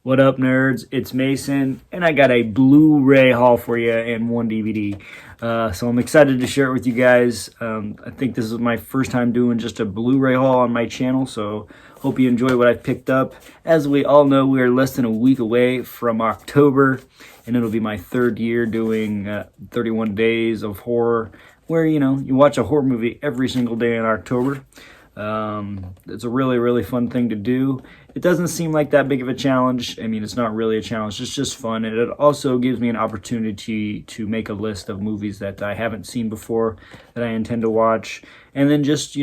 What up, nerds? It's Mason, and I got a Blu-ray haul for you and one DVD. So I'm excited to share it with you guys. I think this is my first time doing just a Blu-ray haul on my channel, so hope you enjoy what I've picked up. As we all know, we are less than a week away from October, and it'll be my third year doing 31 Days of Horror, where, you watch a horror movie every single day in October. It's a really fun thing to do. It doesn't seem like that big of a challenge. I mean, it's not really a challenge, it's just fun, and it also gives me an opportunity to make a list of movies that I haven't seen before that I intend to watch, and then just,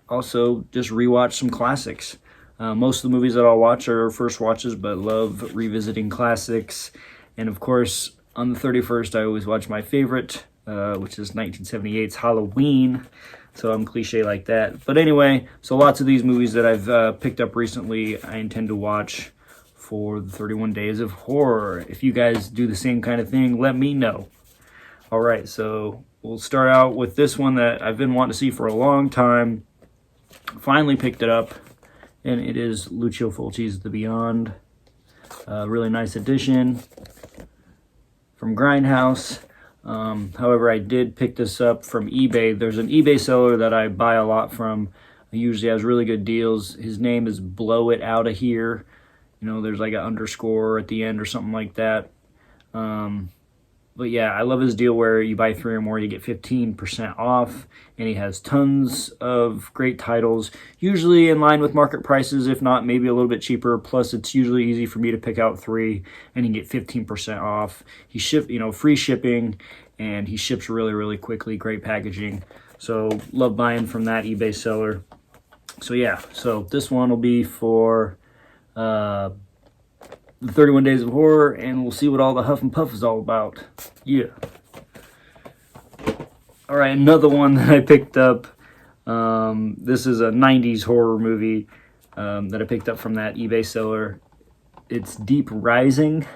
also just rewatch some classics. Most of the movies that I'll watch are first watches, but love revisiting classics. And of course, on the 31st, I always watch my favorite, which is 1978's Halloween. So I'm cliche like that. But anyway, so lots of these movies that I've picked up recently, I intend to watch for the 31 Days of Horror. If you guys do the same kind of thing, let me know. All right, so we'll start out with this one that I've been wanting to see for a long time. Finally picked it up, and it is Lucio Fulci's The Beyond. Really nice edition from Grindhouse. However, I did pick this up from eBay. There's an eBay seller that I buy a lot from. He usually has really good deals. His name is Blow It Outta Here. There's like an underscore at the end or something like that. But yeah, I love his deal where you buy 3 or more, you get 15% off. And he has tons of great titles, usually in line with market prices, if not maybe a little bit cheaper. Plus, it's usually easy for me to pick out 3 and you get 15% off. He free shipping, and he ships really quickly. Great packaging. So love buying from that eBay seller. So yeah, so this one will be for the 31 Days of Horror, and we'll see what all the huff and puff is all about. Yeah. All right, another one that I picked up. This is a 90s horror movie that I picked up from that eBay seller. It's Deep Rising.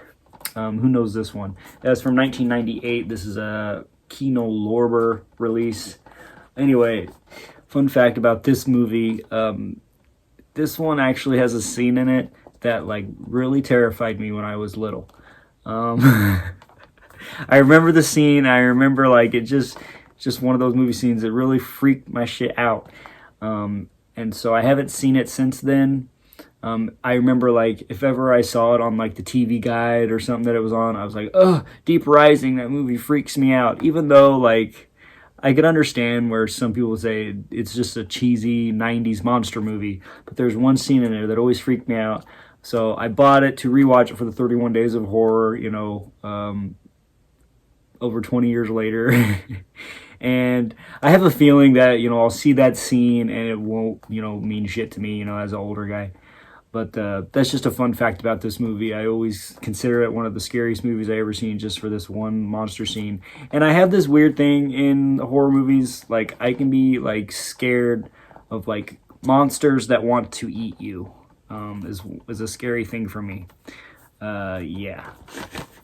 Who knows this one? That's from 1998. This is a Kino Lorber release. Anyway, fun fact about this movie. This one actually has a scene in it that really terrified me when I was little. I remember the scene. I remember it just one of those movie scenes that really freaked my shit out. And so I haven't seen it since then. I remember if ever I saw it on the TV guide or something that it was on, I was like, oh, Deep Rising, that movie freaks me out. Even though I could understand where some people say it's just a cheesy 90s monster movie, but there's one scene in there that always freaked me out. So I bought it to rewatch it for the 31 Days of Horror, over 20 years later. And I have a feeling that, I'll see that scene and it won't, mean shit to me, as an older guy. But that's just a fun fact about this movie. I always consider it one of the scariest movies I ever seen just for this one monster scene. And I have this weird thing in horror movies, I can be scared of monsters that want to eat you. Is a scary thing for me. Yeah.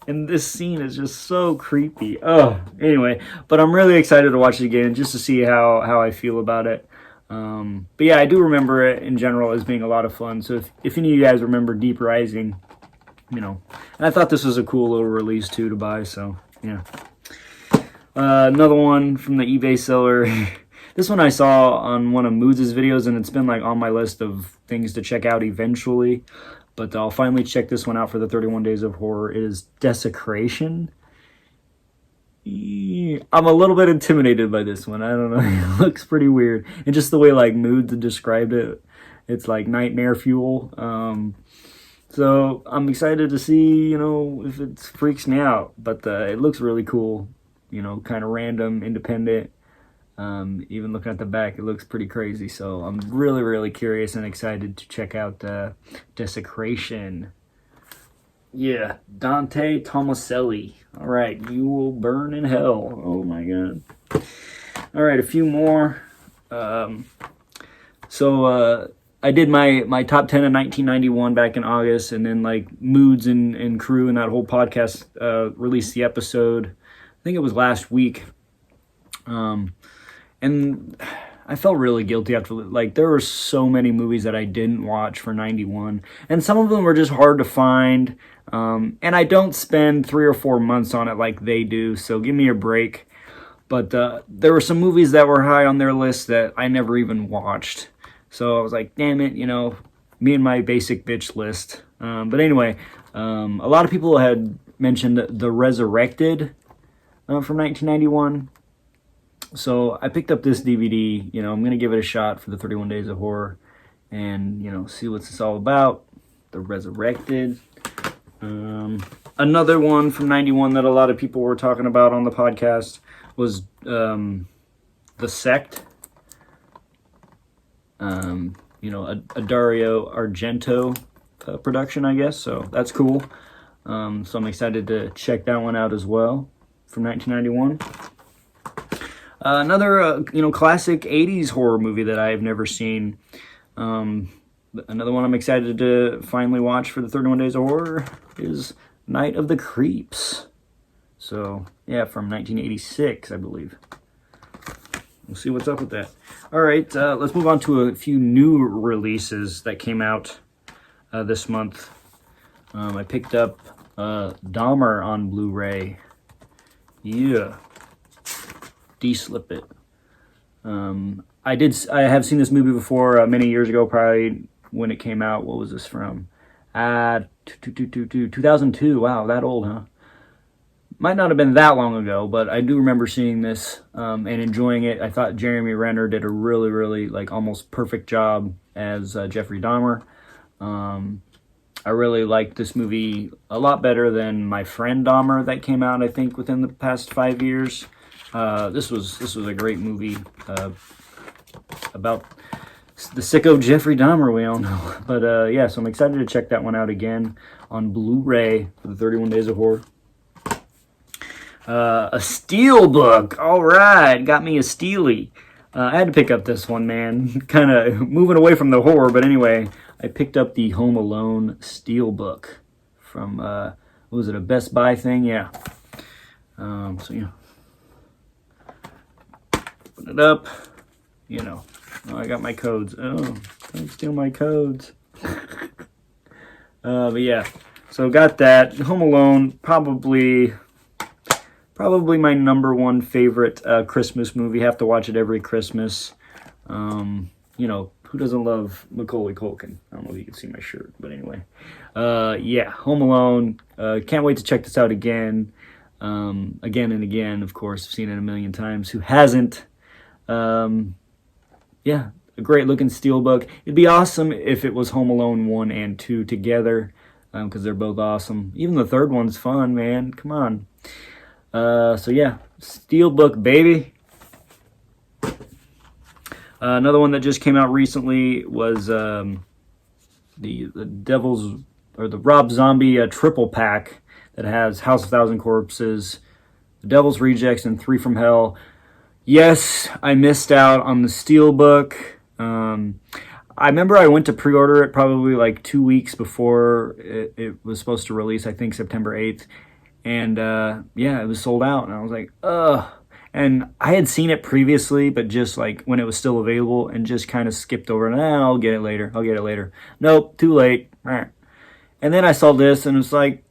And this scene is just so creepy. Oh, anyway, but I'm really excited to watch it again just to see how I feel about it. But yeah, I do remember it in general as being a lot of fun. So if any of you guys remember Deep Rising, and I thought this was a cool little release too to buy. So yeah. Another one from the eBay seller. This one I saw on one of Moods' videos, and it's been on my list of things to check out eventually. But I'll finally check this one out for the 31 Days of Horror. It is Desecration. I'm a little bit intimidated by this one. I don't know. It looks pretty weird. And just the way Moods described it, it's nightmare fuel. So I'm excited to see, if it freaks me out. But it looks really cool. Kind of random, independent. Even looking at the back, it looks pretty crazy. So I'm really curious and excited to check out Desecration. Yeah, Dante Tomaselli. All right, You Will Burn in Hell. Oh my god. All right, a few more. So I did my top 10 of 1991 back in August, and then Moods and crew and that whole podcast released the episode. I think it was last week. And I felt really guilty after, like, there were so many movies that I didn't watch for 91, and some of them were just hard to find, and I don't spend 3 or 4 months on it like they do, so give me a break. But there were some movies that were high on their list that I never even watched, so I was like, damn it, you know, me and my basic bitch list. But anyway, a lot of people had mentioned The Resurrected from 1991. So I picked up this DVD. You know, I'm going to give it a shot for the 31 Days of Horror and, you know, see what's this all about. The Resurrected. Another one from 91 that a lot of people were talking about on the podcast was The Sect. You know, a Dario Argento production, I guess. So that's cool. So I'm excited to check that one out as well from 1991. Another, you know, classic 80s horror movie that I've never seen. Another one I'm excited to finally watch for the 31 Days of Horror is Night of the Creeps. So, yeah, from 1986, I believe. We'll see what's up with that. All right, let's move on to a few new releases that came out this month. I picked up Dahmer on Blu-ray. Yeah. De-slip it. I have seen this movie before many years ago, probably when it came out. What was this from? 2002. Wow, that old, huh? Might not have been that long ago, but I do remember seeing this and enjoying it. I thought Jeremy Renner did a really, really, like, almost perfect job as Jeffrey Dahmer. I really liked this movie a lot better than My Friend Dahmer that came out, I think, within the past 5 years. This was a great movie about the sicko Jeffrey Dahmer, we all know. But yeah, so I'm excited to check that one out again on Blu-ray for the 31 Days of Horror. A Steelbook. All right, got me a Steely. I had to pick up this one, man. Kind of moving away from the horror, but anyway, I picked up the Home Alone Steelbook from, what was it, a Best Buy thing? Yeah. So, yeah. Open it up. You know. Oh, I got my codes. Oh, don't steal my codes. But yeah. So, got that. Home Alone, probably my number one favorite Christmas movie. Have to watch it every Christmas. You know, who doesn't love Macaulay Culkin? I don't know if you can see my shirt, but anyway. Yeah, Home Alone. Can't wait to check this out again. Again and again, of course. I've seen it a million times. Who hasn't? Yeah, a great looking steelbook. It'd be awesome if it was Home Alone 1 and 2 together, because they're both awesome. Even the third one's fun, man. Come on. So yeah, Steelbook, baby. Another one that just came out recently was the Devil's, or the Rob Zombie triple pack that has House of Thousand Corpses, The Devil's Rejects, and Three from Hell. Yes, I missed out on the Steelbook. I remember I went to pre-order it probably like 2 weeks before it was supposed to release, I think September 8th. And, yeah, it was sold out. And I was like, ugh. And I had seen it previously, but just, like, when it was still available and just kind of skipped over. I'll get it later. I'll get it later. Nope, too late. And then I saw this, and it's like,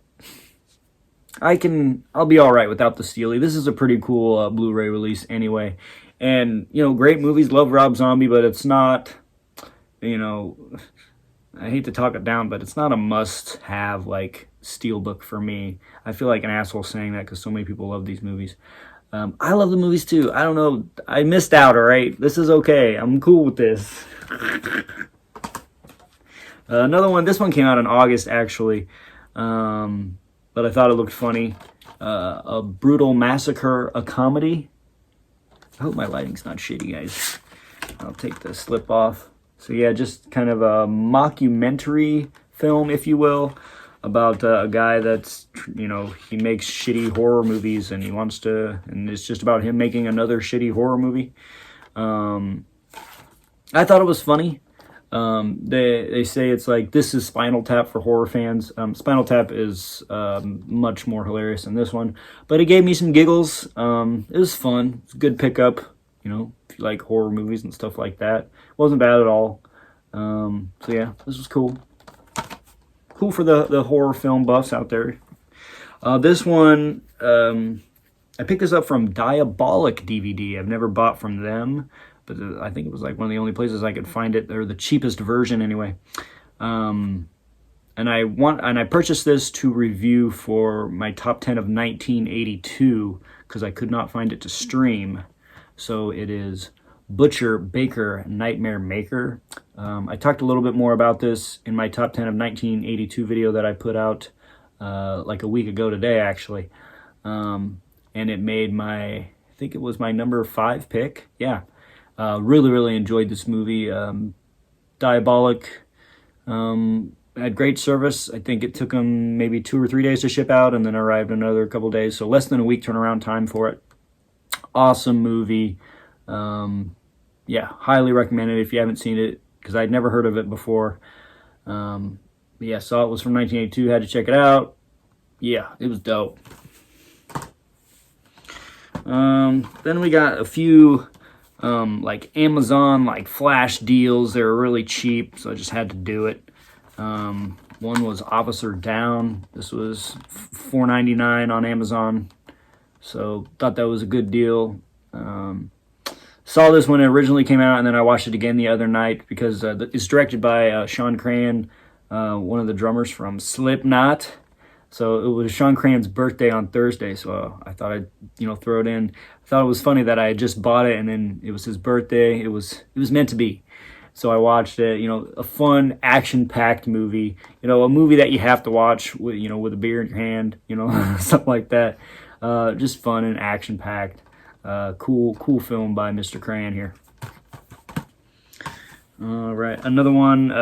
I'll be all right without the Steely. This is a pretty cool Blu-ray release anyway. And, you know, great movies. Love Rob Zombie, but it's not, you know, I hate to talk it down, but it's not a must-have, like, Steelbook for me. I feel like an asshole saying that because so many people love these movies. I love the movies too. I don't know. I missed out, all right? This is okay. I'm cool with this. Another one. This one came out in August, actually. But I thought it looked funny. A Brutal Massacre, a comedy. I hope my lighting's not shitty, guys. I'll take the slip off. So yeah, just kind of a mockumentary film, if you will, about a guy that's, you know, he makes shitty horror movies and he wants to, and it's just about him making another shitty horror movie. I thought it was funny. They say it's like, this is Spinal Tap for horror fans. Spinal Tap is much more hilarious than this one, but it gave me some giggles. It was fun. It's a good pickup. you know, if you like horror movies and stuff like that. Wasn't bad at all. So yeah, this was cool. Cool for the horror film buffs out there. This one, I picked this up from Diabolic DVD. I've never bought from them, but I think it was like one of the only places I could find it, or the cheapest version anyway. And I purchased this to review for my top 10 of 1982 because I could not find it to stream. So it is Butcher Baker Nightmare Maker. I talked a little bit more about this in my top 10 of 1982 video that I put out like a week ago today, actually. And it made I think it was my number 5 pick. Yeah. Really, really enjoyed this movie. Diabolic had great service. I think it took them maybe 2 or 3 days to ship out, and then arrived another couple days. So less than a week turnaround time for it. Awesome movie. Yeah, highly recommend it if you haven't seen it, because I'd never heard of it before. Yeah, saw it was from 1982, had to check it out. Yeah, it was dope. Then we got a few like Amazon like flash deals. They were really cheap, so I just had to do it. One was Officer Down. This was $4.99 on Amazon, so thought that was a good deal. Saw this when it originally came out, and then I watched it again the other night because it's directed by Sean Crahan, one of the drummers from Slipknot. So it was Sean Crahan's birthday on Thursday, so I thought I'd throw it in. I thought it was funny that I had just bought it, and then it was his birthday. It was meant to be. So I watched it. A fun, action-packed movie. A movie that you have to watch with with a beer in your hand. Something like that. Just fun and action-packed. Cool film by Mr. Crahan here. All right, another one.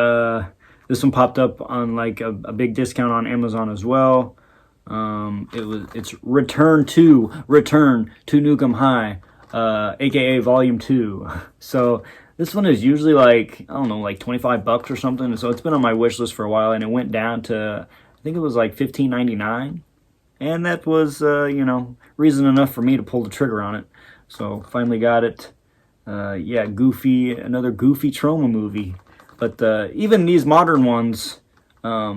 This one popped up on like a big discount on Amazon as well. It's Return to Newcomb High, aka Volume 2. So this one is usually like, I don't know, like $25 or something. So it's been on my wish list for a while, and it went down to, I think it was like $15.99. And that was, reason enough for me to pull the trigger on it. So finally got it. Yeah, another goofy trauma movie. But even these modern ones are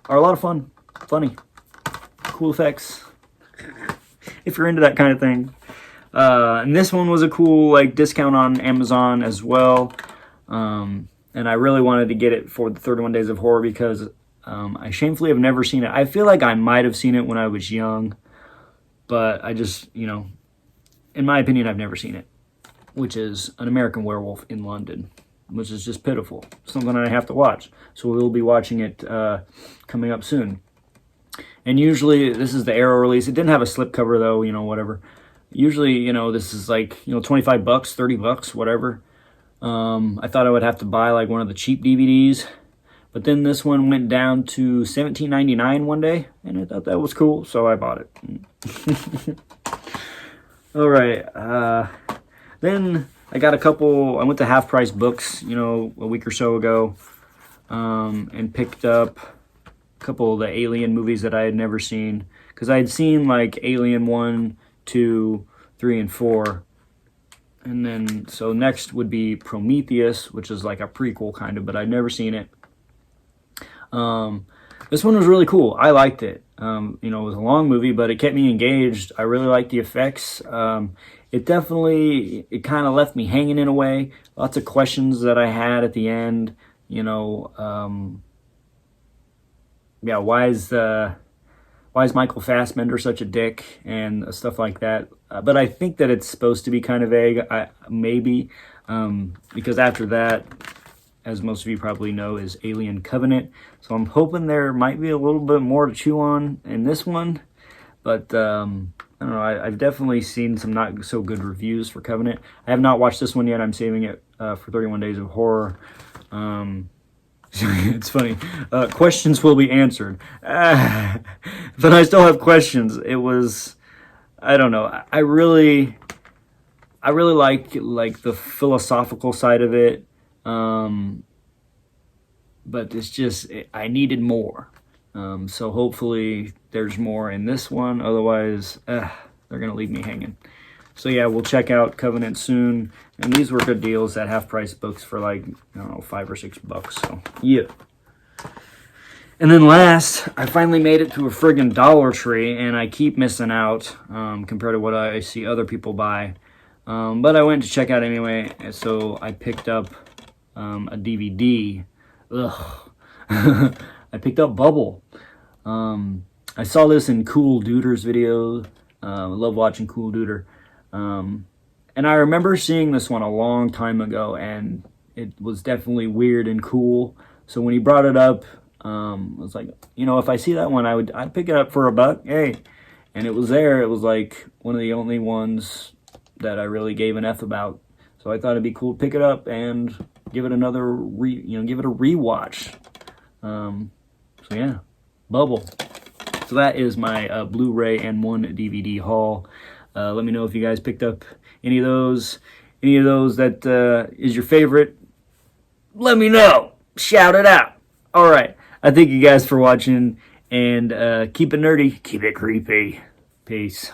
a lot of fun, funny, cool effects, if you're into that kind of thing. And this one was a cool like discount on Amazon as well. And I really wanted to get it for the 31 Days of Horror because I shamefully have never seen it. I feel like I might have seen it when I was young, but I just, in my opinion, I've never seen it, which is An American Werewolf in London, which is just pitiful. Something I have to watch. So we'll be watching it coming up soon. And usually, this is the Arrow release. It didn't have a slipcover though, whatever. Usually, this is like, $25, $30, whatever. I thought I would have to buy like one of the cheap DVDs. But then this one went down to $17.99 one day, and I thought that was cool, so I bought it. All right. Then I got I went to Half Price Books, a week or so ago, and picked up a couple of the Alien movies that I had never seen. Because I had seen like Alien 1, 2, 3, and 4. And then, so next would be Prometheus, which is like a prequel kind of, but I'd never seen it. This one was really cool. I liked it. It was a long movie, but it kept me engaged. I really liked the effects. It kind of left me hanging in a way. Lots of questions that I had at the end. Why is Michael Fassbender such a dick and stuff like that? But I think that it's supposed to be kind of vague. Maybe because after that, as most of you probably know, is Alien Covenant. So I'm hoping there might be a little bit more to chew on in this one. But I don't know. I've definitely seen some not so good reviews for Covenant. I have not watched this one yet. I'm saving it for 31 Days of Horror. It's funny. Questions will be answered. But I still have questions. It was, I don't know. I really like the philosophical side of it. But it's just, I needed more. So hopefully there's more in this one. Otherwise, they're going to leave me hanging. So yeah, we'll check out Covenant soon. And these were good deals at half-price books for like, I don't know, $5 or $6. So yeah. And then last, I finally made it to a friggin' Dollar Tree, and I keep missing out compared to what I see other people buy. But I went to check out anyway, so I picked up a DVD. Ugh. I picked up Bubble. I saw this in Cool Duder's video. I love watching Cool Duder. And I remember seeing this one a long time ago, and it was definitely weird and cool. So when he brought it up, I was like, you know, if I see that one, I'd pick it up for $1. Hey, and it was there. It was like one of the only ones that I really gave an F about. So I thought it'd be cool to pick it up and give it another give it a rewatch. So yeah, Bubble. So that is my Blu-ray and 1 DVD haul. Let me know if you guys picked up any of those that is your favorite. Let me know. Shout it out. All right. I thank you guys for watching, and keep it nerdy, keep it creepy. Peace.